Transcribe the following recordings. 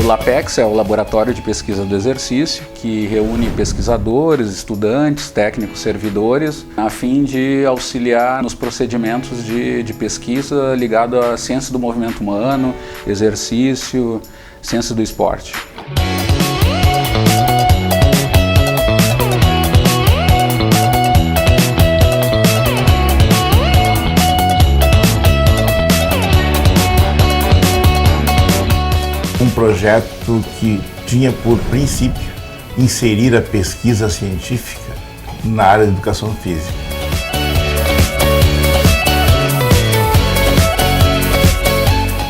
LAPEX é o Laboratório de Pesquisa do Exercício, que reúne pesquisadores, estudantes, técnicos, servidores, a fim de auxiliar nos procedimentos de pesquisa ligado à ciência do movimento humano, exercício, ciência do esporte. Um projeto que tinha por princípio inserir a pesquisa científica na área da educação física.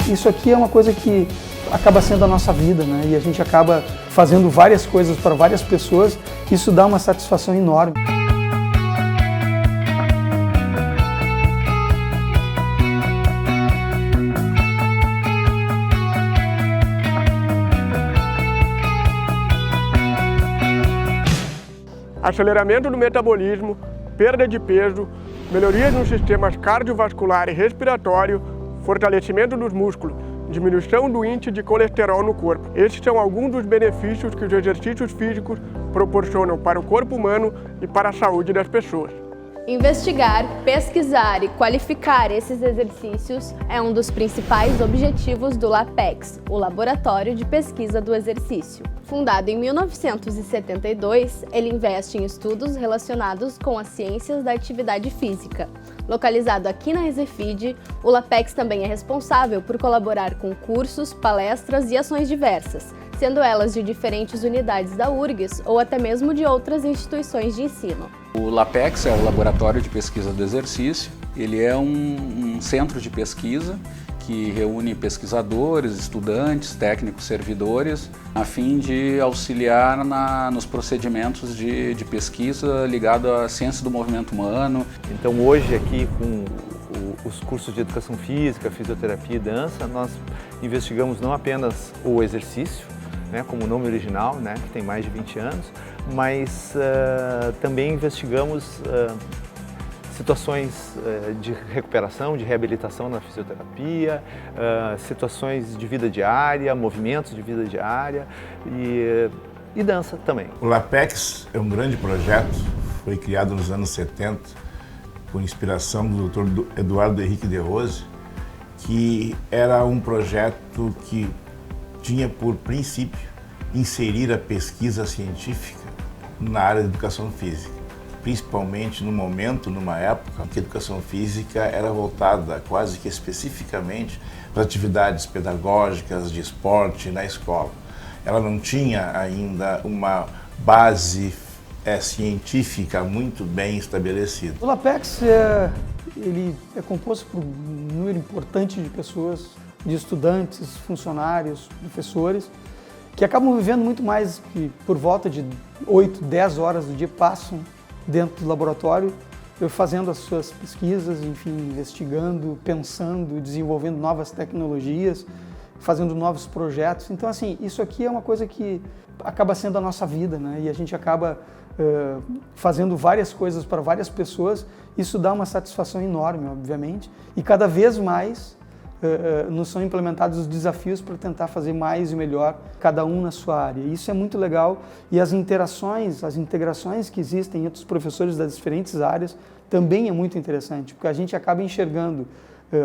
Isso aqui é uma coisa que acaba sendo a nossa vida, né? E a gente acaba fazendo várias coisas para várias pessoas, isso dá uma satisfação enorme. Aceleramento do metabolismo, perda de peso, melhorias nos sistemas cardiovascular e respiratório, fortalecimento dos músculos, diminuição do índice de colesterol no corpo. Esses são alguns dos benefícios que os exercícios físicos proporcionam para o corpo humano e para a saúde das pessoas. Investigar, pesquisar e qualificar esses exercícios é um dos principais objetivos do LAPEX, o Laboratório de Pesquisa do Exercício. Fundado em 1972, ele investe em estudos relacionados com as ciências da atividade física. Localizado aqui na Exefid, o LAPEX também é responsável por colaborar com cursos, palestras e ações diversas, sendo elas de diferentes unidades da URGS ou até mesmo de outras instituições de ensino. O LAPEX é o Laboratório de Pesquisa do Exercício. Ele é um centro de pesquisa que reúne pesquisadores, estudantes, técnicos, servidores, a fim de auxiliar nos procedimentos de pesquisa ligado à ciência do movimento humano. Então hoje aqui com os cursos de educação física, fisioterapia e dança, nós investigamos não apenas o exercício, né, como o nome original, né, que tem mais de 20 anos, mas também investigamos situações de recuperação, de reabilitação na fisioterapia, situações de vida diária, movimentos de vida diária e dança também. O LAPEX é um grande projeto, foi criado nos anos 70 por inspiração do Dr. Eduardo Henrique de Rose, que era um projeto que tinha por princípio inserir a pesquisa científica na área da educação física, principalmente no momento, numa época em que a educação física era voltada quase que especificamente para atividades pedagógicas, de esporte na escola. Ela não tinha ainda uma base científica muito bem estabelecida. O LAPEX ele é composto por um número importante de pessoas, de estudantes, funcionários, professores, que acabam vivendo muito mais que por volta de 8, 10 horas do dia passam dentro do laboratório, fazendo as suas pesquisas, enfim, investigando, pensando, desenvolvendo novas tecnologias, fazendo novos projetos. Então, assim, isso aqui é uma coisa que acaba sendo a nossa vida, né? E a gente acaba fazendo várias coisas para várias pessoas. Isso dá uma satisfação enorme, obviamente, e cada vez mais nos são implementados os desafios para tentar fazer mais e melhor, cada um na sua área. Isso é muito legal e as interações, as integrações que existem entre os professores das diferentes áreas também é muito interessante, porque a gente acaba enxergando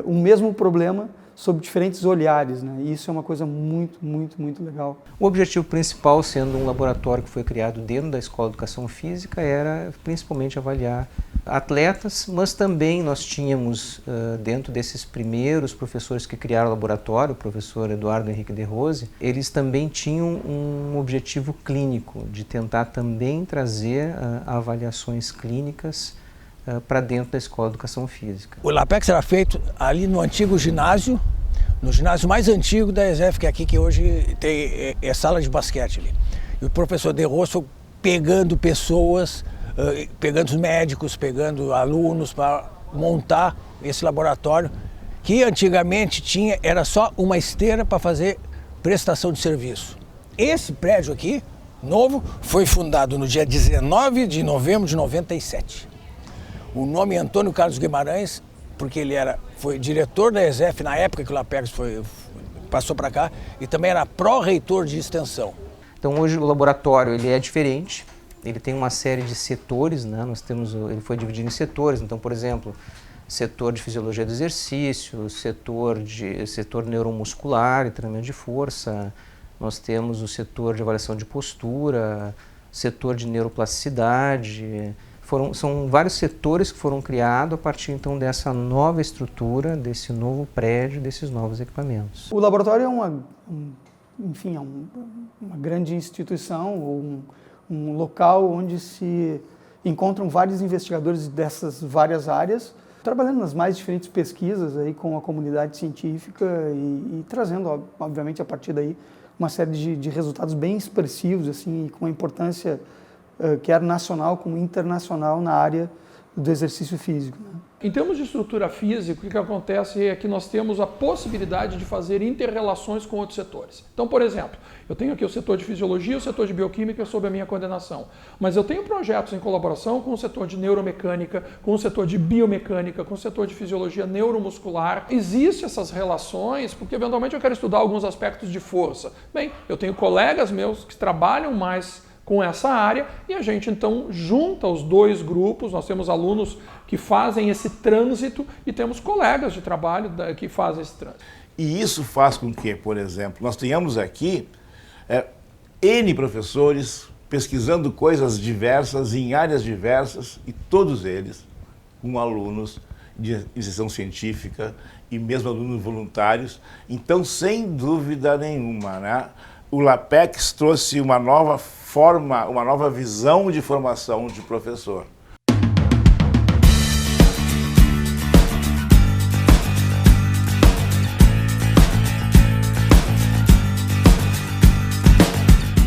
o mesmo problema sob diferentes olhares, né? E isso é uma coisa muito, muito, muito legal. O objetivo principal, sendo um laboratório que foi criado dentro da Escola de Educação Física, era principalmente avaliar atletas, mas também nós tínhamos, dentro desses primeiros professores que criaram o laboratório, o professor Eduardo Henrique de Rose, eles também tinham um objetivo clínico, de tentar também trazer avaliações clínicas para dentro da Escola de Educação Física. O LAPEX era feito ali no antigo ginásio, no ginásio mais antigo da ESEF, que é aqui que hoje tem sala de basquete ali. E o professor de Rose foi pegando pessoas, pegando os médicos, pegando alunos para montar esse laboratório, que antigamente era só uma esteira para fazer prestação de serviço. Esse prédio aqui, novo, foi fundado no dia 19 de novembro de 97. O nome é Antônio Carlos Guimarães, porque ele foi diretor da ESEF na época que o LAPEX foi passou para cá e também era pró-reitor de extensão. Então hoje o laboratório ele é diferente, ele tem uma série de setores, né? Ele foi dividido em setores, então por exemplo, setor de fisiologia do exercício, setor neuromuscular e treinamento de força, nós temos o setor de avaliação de postura, setor de neuroplasticidade. São vários setores que foram criados a partir então dessa nova estrutura, desse novo prédio, desses novos equipamentos. O laboratório é uma grande instituição, ou um local onde se encontram vários investigadores dessas várias áreas, trabalhando nas mais diferentes pesquisas aí com a comunidade científica e trazendo, obviamente, a partir daí, uma série de resultados bem expressivos, assim, e com uma importância quer nacional como internacional na área do exercício físico, né? Em termos de estrutura física, o que acontece é que nós temos a possibilidade de fazer inter-relações com outros setores. Então, por exemplo, eu tenho aqui o setor de fisiologia e o setor de bioquímica sob a minha coordenação, mas eu tenho projetos em colaboração com o setor de neuromecânica, com o setor de biomecânica, com o setor de fisiologia neuromuscular. Existem essas relações porque, eventualmente, eu quero estudar alguns aspectos de força. Bem, eu tenho colegas meus que trabalham mais com essa área e a gente então junta os dois grupos, nós temos alunos que fazem esse trânsito e temos colegas de trabalho que fazem esse trânsito. E isso faz com que, por exemplo, nós tenhamos aqui N professores pesquisando coisas diversas em áreas diversas e todos eles com alunos de iniciação científica e mesmo alunos voluntários. Então, sem dúvida nenhuma, né, o LAPEX trouxe uma nova forma, uma nova visão de formação de professor.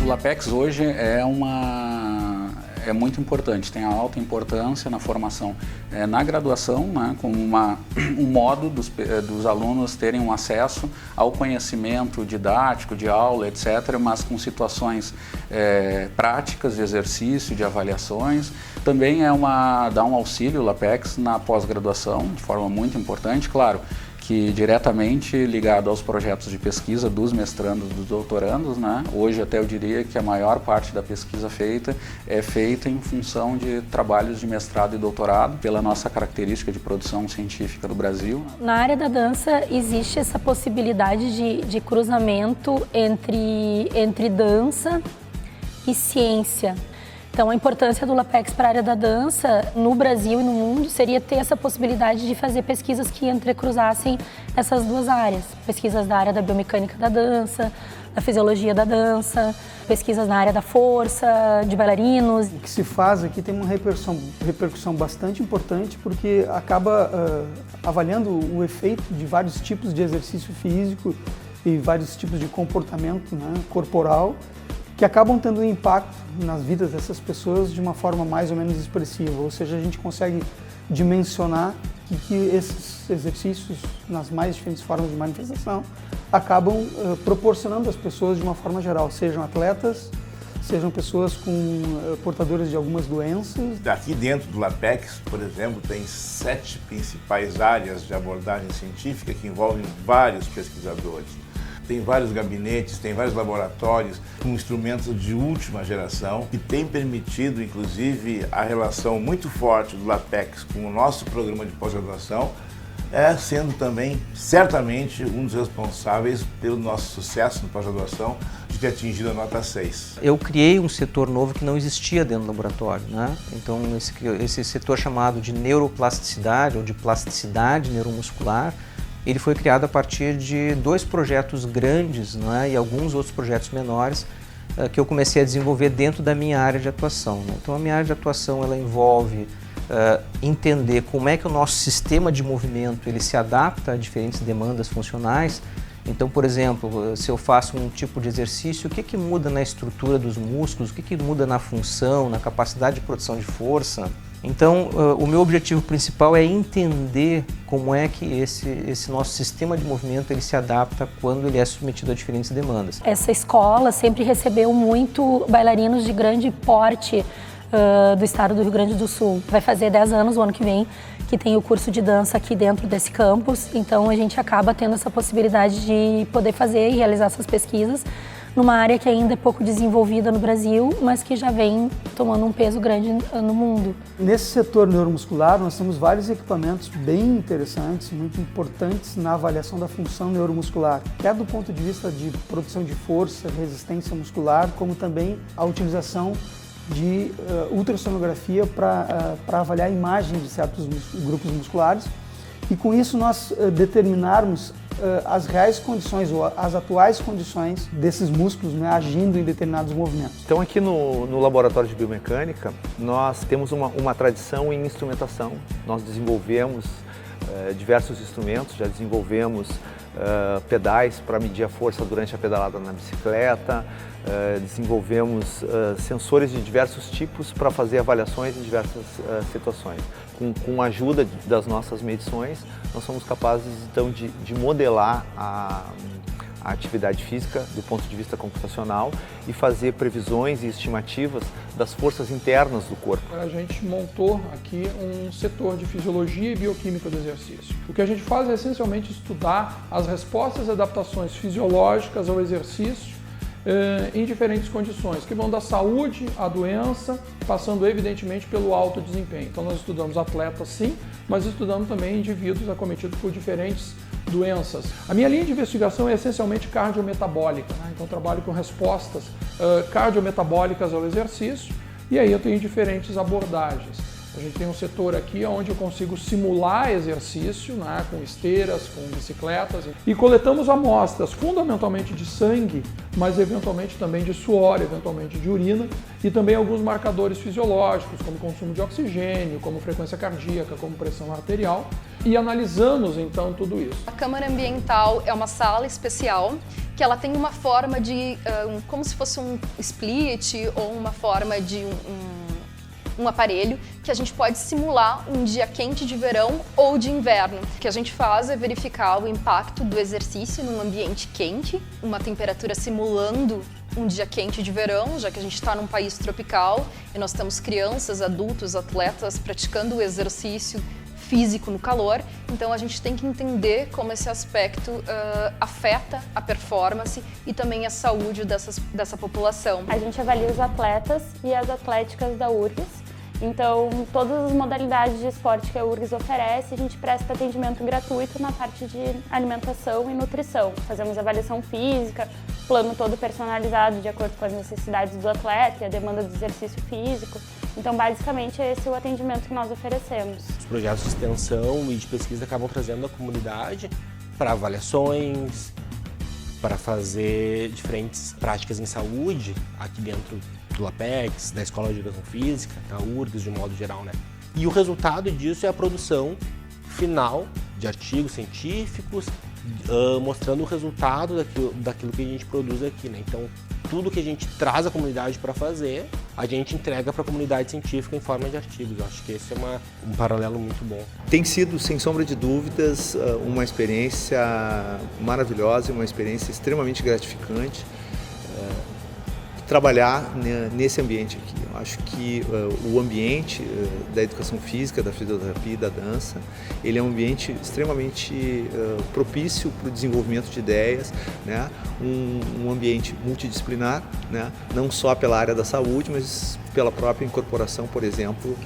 O LAPEX hoje é muito importante, tem alta importância na formação na graduação, né, como um modo dos alunos terem um acesso ao conhecimento didático, de aula, etc., mas com situações práticas de exercício, de avaliações. Também dá um auxílio, o LAPEX, na pós-graduação, de forma muito importante, claro, que diretamente ligado aos projetos de pesquisa dos mestrandos, dos doutorandos, né? Hoje até eu diria que a maior parte da pesquisa é feita em função de trabalhos de mestrado e doutorado, pela nossa característica de produção científica do Brasil. Na área da dança existe essa possibilidade de cruzamento entre dança e ciência. Então, a importância do LAPEX para a área da dança, no Brasil e no mundo, seria ter essa possibilidade de fazer pesquisas que entrecruzassem essas duas áreas. Pesquisas da área da biomecânica da dança, da fisiologia da dança, pesquisas na área da força, de bailarinos. O que se faz aqui tem uma repercussão bastante importante, porque acaba avaliando o efeito de vários tipos de exercício físico e vários tipos de comportamento, né, corporal, que acabam tendo um impacto nas vidas dessas pessoas de uma forma mais ou menos expressiva. Ou seja, a gente consegue dimensionar que esses exercícios, nas mais diferentes formas de manifestação, acabam proporcionando às pessoas de uma forma geral, sejam atletas, sejam pessoas portadoras de algumas doenças. Aqui dentro do LAPEX, por exemplo, tem 7 principais áreas de abordagem científica que envolvem vários pesquisadores. Tem vários gabinetes, tem vários laboratórios com instrumentos de última geração que tem permitido, inclusive, a relação muito forte do LAPEX com o nosso programa de pós-graduação, sendo também, certamente, um dos responsáveis pelo nosso sucesso no pós-graduação de ter atingido a nota 6. Eu criei um setor novo que não existia dentro do laboratório, né? Então, esse setor chamado de neuroplasticidade ou de plasticidade neuromuscular, ele foi criado a partir de 2 projetos grandes, né, e alguns outros projetos menores que eu comecei a desenvolver dentro da minha área de atuação, né? Então a minha área de atuação ela envolve entender como é que o nosso sistema de movimento ele se adapta a diferentes demandas funcionais. Então, por exemplo, se eu faço um tipo de exercício, o que muda na estrutura dos músculos, o que muda na função, na capacidade de produção de força. Então, o meu objetivo principal é entender como é que esse nosso sistema de movimento ele se adapta quando ele é submetido a diferentes demandas. Essa escola sempre recebeu muito bailarinos de grande porte do estado do Rio Grande do Sul. Vai fazer 10 anos o ano que vem que tem o curso de dança aqui dentro desse campus, então a gente acaba tendo essa possibilidade de poder fazer e realizar essas pesquisas numa área que ainda é pouco desenvolvida no Brasil, mas que já vem tomando um peso grande no mundo. Nesse setor neuromuscular, nós temos vários equipamentos bem interessantes, muito importantes na avaliação da função neuromuscular, quer do ponto de vista de produção de força, resistência muscular, como também a utilização de ultrassonografia para avaliar a imagem de certos grupos musculares e com isso nós determinarmos as reais condições ou as atuais condições desses músculos, né, agindo em determinados movimentos. Então aqui no Laboratório de Biomecânica nós temos uma tradição em instrumentação. Nós desenvolvemos diversos instrumentos, já desenvolvemos pedais para medir a força durante a pedalada na bicicleta, desenvolvemos sensores de diversos tipos para fazer avaliações em diversas situações. Com a ajuda das nossas medições, nós somos capazes então de modelar a atividade física do ponto de vista computacional e fazer previsões e estimativas das forças internas do corpo. A gente montou aqui um setor de fisiologia e bioquímica do exercício. O que a gente faz é essencialmente estudar as respostas e adaptações fisiológicas ao exercício em diferentes condições, que vão da saúde à doença, passando evidentemente pelo alto desempenho. Então nós estudamos atletas sim, mas estudamos também indivíduos acometidos por diferentes doenças. A minha linha de investigação é essencialmente cardiometabólica, né? Então trabalho com respostas cardiometabólicas ao exercício e aí eu tenho diferentes abordagens. A gente tem um setor aqui onde eu consigo simular exercício, né, com esteiras, com bicicletas e coletamos amostras fundamentalmente de sangue, mas eventualmente também de suor, eventualmente de urina e também alguns marcadores fisiológicos, como consumo de oxigênio, como frequência cardíaca, como pressão arterial e analisamos então tudo isso. A Câmara Ambiental é uma sala especial que ela tem uma forma de, como se fosse um split ou uma forma de um aparelho que a gente pode simular um dia quente de verão ou de inverno. O que a gente faz é verificar o impacto do exercício num ambiente quente, uma temperatura simulando um dia quente de verão, já que a gente está num país tropical e nós temos crianças, adultos, atletas praticando o exercício físico no calor, então a gente tem que entender como esse aspecto afeta a performance e também a saúde dessa população. A gente avalia os atletas e as atléticas da URGS, então todas as modalidades de esporte que a URGS oferece, a gente presta atendimento gratuito na parte de alimentação e nutrição. Fazemos avaliação física, plano todo personalizado de acordo com as necessidades do atleta e a demanda do exercício físico. Então, basicamente, esse é o atendimento que nós oferecemos. Os projetos de extensão e de pesquisa acabam trazendo a comunidade para avaliações, para fazer diferentes práticas em saúde aqui dentro do LAPEX, da Escola de Educação Física, da URGS de modo geral, né? E o resultado disso é a produção final de artigos científicos, mostrando o resultado daquilo que a gente produz aqui, né? Então, tudo que a gente traz à comunidade para fazer, a gente entrega para a comunidade científica em forma de artigos. Eu acho que esse é um paralelo muito bom. Tem sido, sem sombra de dúvidas, uma experiência maravilhosa, uma experiência extremamente gratificante trabalhar nesse ambiente aqui. Eu acho que o ambiente da educação física, da fisioterapia e da dança, ele é um ambiente extremamente propício para o desenvolvimento de ideias, né? Um ambiente multidisciplinar, né? Não só pela área da saúde, mas pela própria incorporação, por exemplo,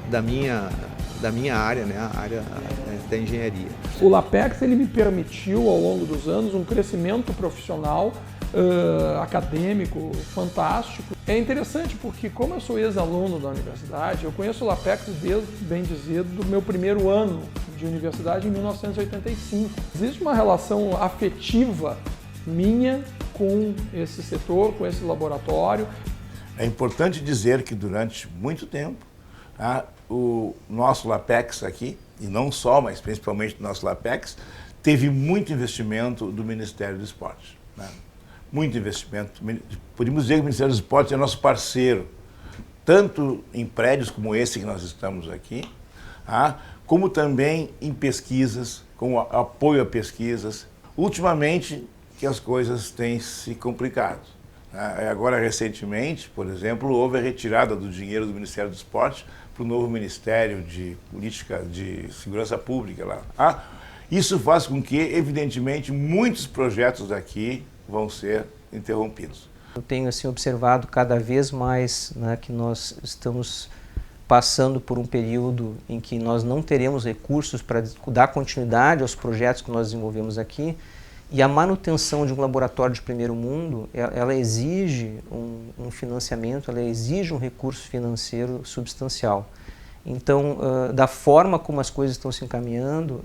da minha área, né? A área da engenharia. O LAPEX ele me permitiu, ao longo dos anos, um crescimento profissional acadêmico fantástico. É interessante porque, como eu sou ex-aluno da universidade, eu conheço o LAPEX desde, bem dizer, do meu primeiro ano de universidade em 1985. Existe uma relação afetiva minha com esse setor, com esse laboratório. É importante dizer que durante muito tempo o nosso LAPEX aqui, e não só, mas principalmente o nosso LAPEX, teve muito investimento do Ministério do Esporte, né? Muito investimento. Podemos dizer que o Ministério do Esporte é nosso parceiro, tanto em prédios como esse que nós estamos aqui, como também em pesquisas, com apoio a pesquisas. Ultimamente, que as coisas têm se complicado. Agora, recentemente, por exemplo, houve a retirada do dinheiro do Ministério do Esporte para o novo Ministério de Política de Segurança Pública lá. Isso faz com que, evidentemente, muitos projetos daqui vão ser interrompidos. Eu tenho assim, observado cada vez mais, né, que nós estamos passando por um período em que nós não teremos recursos para dar continuidade aos projetos que nós desenvolvemos aqui, e a manutenção de um laboratório de primeiro mundo, ela exige um financiamento, ela exige um recurso financeiro substancial. Então, da forma como as coisas estão se encaminhando,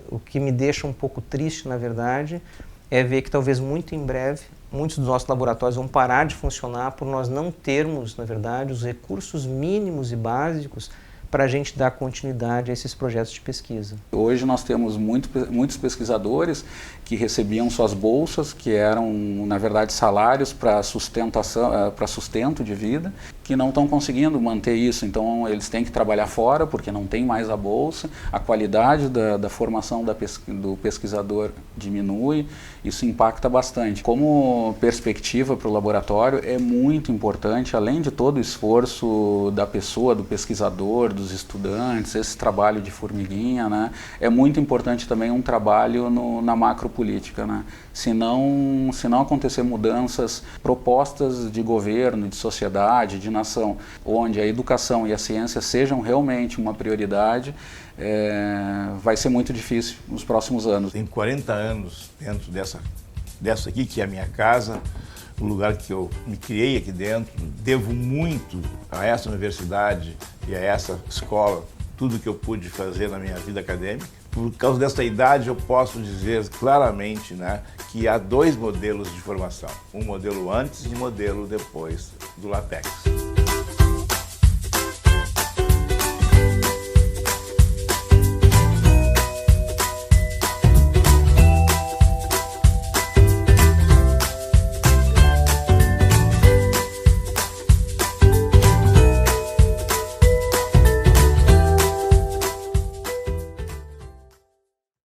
o que me deixa um pouco triste, na verdade, é ver que talvez muito em breve, muitos dos nossos laboratórios vão parar de funcionar por nós não termos, na verdade, os recursos mínimos e básicos para a gente dar continuidade a esses projetos de pesquisa. Hoje nós temos muitos pesquisadores que recebiam suas bolsas, que eram, na verdade, salários para sustento de vida, que não estão conseguindo manter isso. Então, eles têm que trabalhar fora, porque não tem mais a bolsa, a qualidade da formação do pesquisador diminui, isso impacta bastante. Como perspectiva para o laboratório, é muito importante, além de todo o esforço da pessoa, do pesquisador, dos estudantes, esse trabalho de formiguinha, né? É muito importante também um trabalho na macropolítica, né? Se não acontecer mudanças propostas de governo, de sociedade, de nação, onde a educação e a ciência sejam realmente uma prioridade, vai ser muito difícil nos próximos anos. Tenho 40 anos dentro dessa aqui, que é a minha casa, o lugar que eu me criei aqui dentro. Devo muito a essa universidade e a essa escola, tudo que eu pude fazer na minha vida acadêmica. Por causa dessa idade, eu posso dizer claramente, né, que há dois modelos de formação. Um modelo antes e um modelo depois do LAPEX.